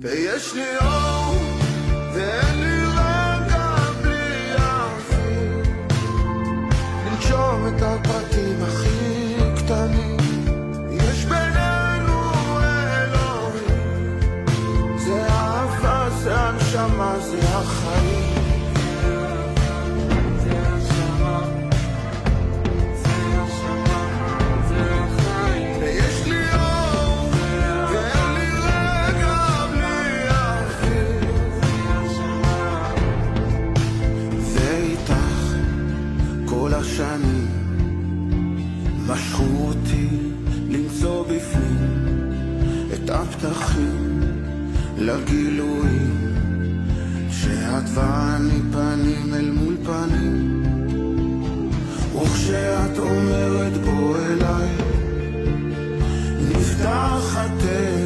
ויש לי אור ואין לי רגע בלי אוויר לנשום את הפרטים הכי קטנים. יש בינינו אלוהים, זה אהבה, זה הנשמה, זה החיים. השנים משכו אותי למצוא בפנים את הפתחים לגילויים שאת ואני פנים אל מול פנים, וכשאת אומרת בוא אליי נפתח הטבע